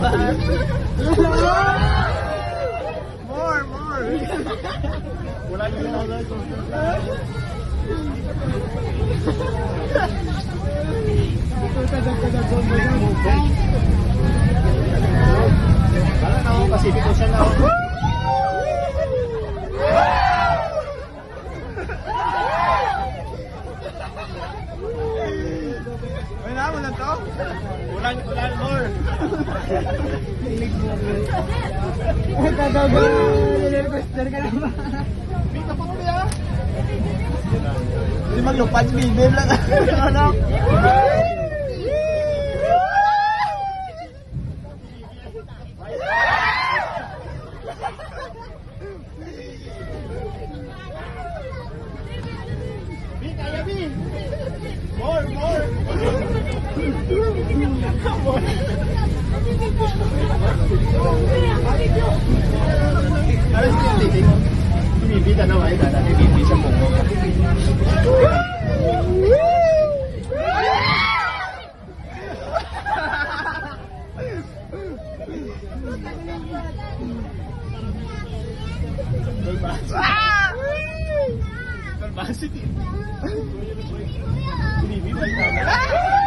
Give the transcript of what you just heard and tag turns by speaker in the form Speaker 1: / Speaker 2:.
Speaker 1: More. Wala yung roller coaster. Parang ako Pacific Ocean na ako. Ay na, wala to? Ulan more. Ay, kagagal. Nilirquester ka na ba? Bika po kami ah. Hindi maglupad, bibir lang. Ano? Kaya Bi! More! Alas ko yung titig. Binibita na wala na. Binibita sa mungo. Tolbasi. Binibita yung camera.